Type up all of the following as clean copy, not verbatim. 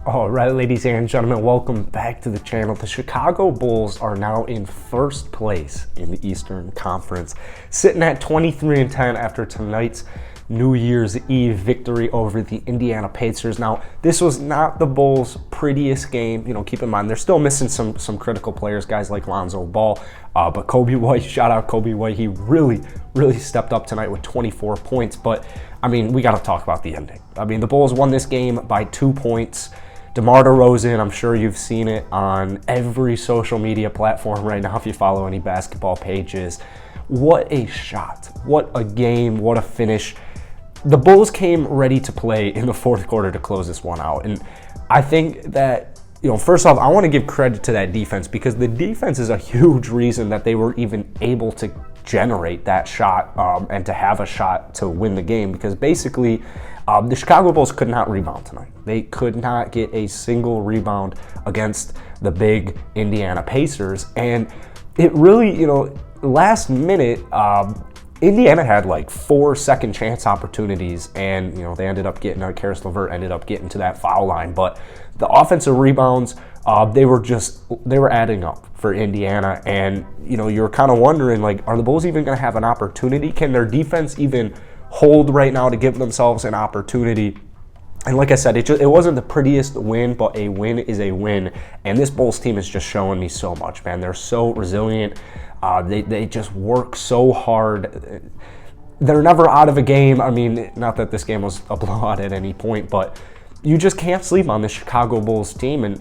All right, ladies and gentlemen, welcome back to the channel. The Chicago Bulls are now in first place in the Eastern Conference, sitting at 23-10 after tonight's New Year's Eve victory over the Indiana Pacers. Now, this was not the Bulls' prettiest game. Keep in mind, they're still missing some critical players, guys like Lonzo Ball. But Coby White, shout out Coby White. He really stepped up tonight with 24 points. But, we got to talk about the ending. The Bulls won this game by 2 points. DeMar DeRozan, I'm sure you've seen it on every social media platform right now if you follow any basketball pages. What a shot. What a game. What a finish. The Bulls came ready to play in the fourth quarter to close this one out. And I think that, first off, I want to give credit to that defense because the defense is a huge reason that they were even able to generate that shot and to have a shot to win the game, because basically the Chicago Bulls could not rebound tonight. They could not get a single rebound against the big Indiana Pacers. And it really, last minute, Indiana had like 4 second chance opportunities, and they ended up getting, Caris LeVert ended up getting to that foul line. But the offensive rebounds, they were adding up for Indiana, and you were kind of wondering, like, are the Bulls even going to have an opportunity? Can their defense even hold right now to give themselves an opportunity? And like I said, it wasn't the prettiest win, but a win is a win. And this Bulls team is just showing me so much, man. They're so resilient. They just work so hard. They're never out of a game. Not that this game was a blowout at any point, but you just can't sleep on the Chicago Bulls team. And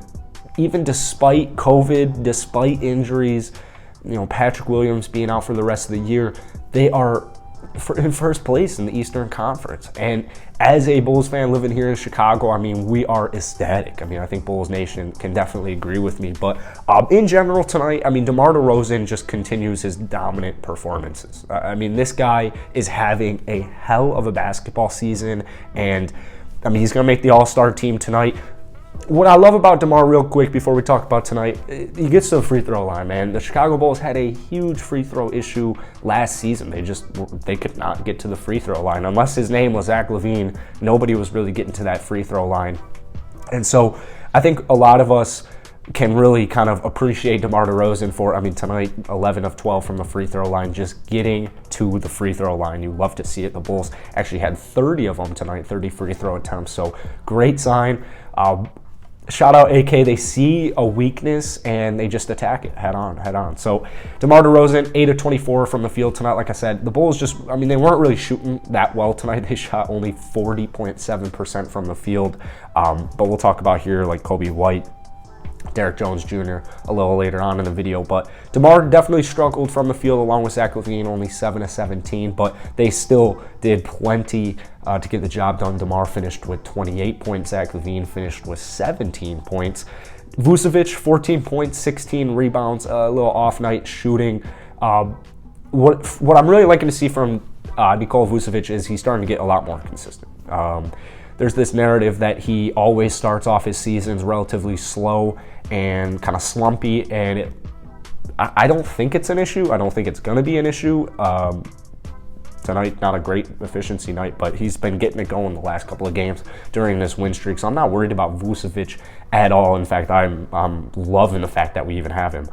even despite COVID, despite injuries, Patrick Williams being out for the rest of the year, they are in first place in the Eastern Conference. And as a Bulls fan living here in Chicago, we are ecstatic. I think Bulls Nation can definitely agree with me. But in general tonight, DeMar DeRozan just continues his dominant performances. This guy is having a hell of a basketball season, and he's going to make the All-Star team tonight. What I love about DeMar, real quick before we talk about tonight, he gets to the free throw line, man. The Chicago Bulls had a huge free throw issue last season. They could not get to the free throw line. Unless his name was Zach LaVine, nobody was really getting to that free throw line. And so I think a lot of us can really kind of appreciate DeMar DeRozan for, tonight, 11 of 12 from the free throw line, just getting to the free throw line. You love to see it. The Bulls actually had 30 of them tonight, 30 free throw attempts. So great sign. Shout out AK. They see a weakness and they just attack it head on. So DeMar DeRozan, 8 of 24 from the field tonight. Like I said, the Bulls just, they weren't really shooting that well tonight. They shot only 40.7% from the field. But we'll talk about here like Coby White, Derrick Jones Jr. a little later on in the video. But DeMar definitely struggled from the field along with Zach LaVine, only 7 of 17, but they still did plenty to get the job done. DeMar finished with 28 points. Zach LaVine finished with 17 points. Vucevic, 14 points, 16 rebounds, a little off night shooting. What I'm really liking to see from Nikola Vucevic is he's starting to get a lot more consistent. There's this narrative that he always starts off his seasons relatively slow and kind of slumpy, and I don't think it's an issue. I don't think it's going to be an issue. Tonight, not a great efficiency night, but he's been getting it going the last couple of games during this win streak, so I'm not worried about Vucevic at all. In fact, I'm loving the fact that we even have him.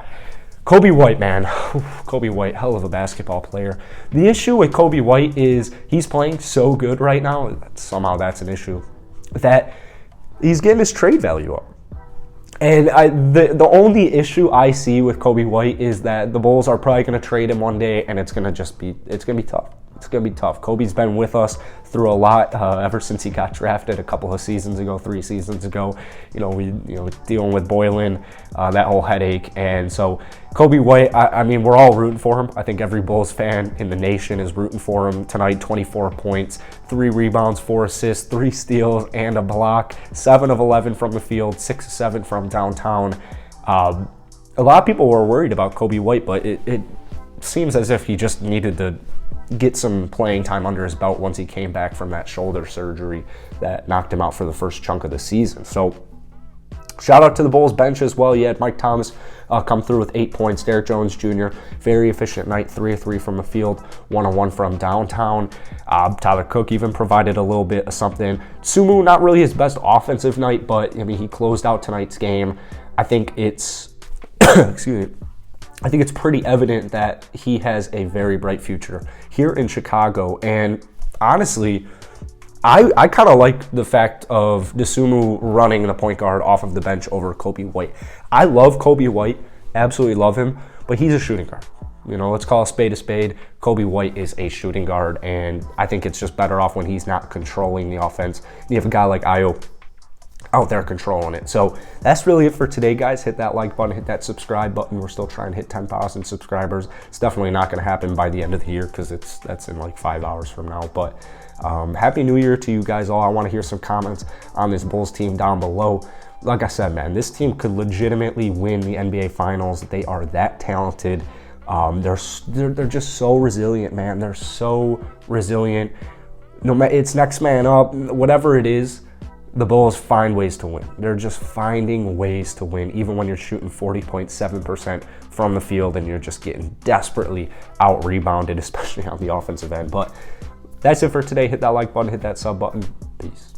Coby White, man. Coby White, hell of a basketball player. The issue with Coby White is he's playing so good right now, somehow that's an issue, that he's getting his trade value up. And the only issue I see with Coby White is that the Bulls are probably going to trade him one day, and it's going to be tough. It's going to be tough. Coby's been with us through a lot ever since he got drafted a couple of seasons ago, 3 seasons ago. We dealing with Boylen, that whole headache. And so Coby White, we're all rooting for him. I think every Bulls fan in the nation is rooting for him tonight. 24 points, 3 rebounds, 4 assists, 3 steals, and a block. 7 of 11 from the field, 6 of 7 from downtown. A lot of people were worried about Coby White, but it seems as if he just needed to get some playing time under his belt once he came back from that shoulder surgery that knocked him out for the first chunk of the season. So shout out to the Bulls bench as well. You had Mike Thomas come through with 8 points. Derrick Jones Jr., very efficient night, 3 of 3 from the field, 1 of 1 from downtown. Tyler Cook even provided a little bit of something. Sumu, not really his best offensive night, but I mean, he closed out tonight's game. I think it's, excuse me, I think it's pretty evident that he has a very bright future here in Chicago. And honestly, I kind of like the fact of Dosunmu running the point guard off of the bench over Coby White. I love Coby White, absolutely love him, but he's a shooting guard. You know, let's call a spade a spade. Coby White is a shooting guard, and I think it's just better off when he's not controlling the offense. You have a guy like Ayo out there controlling it. So that's really it for today, guys. Hit that like button, hit that subscribe button. We're still trying to hit 10,000 subscribers. It's definitely not going to happen by the end of the year because that's in like 5 hours from now. But Happy New Year to you guys all. I want to hear some comments on this Bulls team down below. Like I said, man, this team could legitimately win the NBA Finals. They are that talented. They're just so resilient, man. They're so resilient. No matter, it's next man up, whatever it is. The Bulls find ways to win. They're just finding ways to win, even when you're shooting 40.7% from the field and you're just getting desperately out-rebounded, especially on the offensive end. But that's it for today. Hit that like button, hit that sub button. Peace.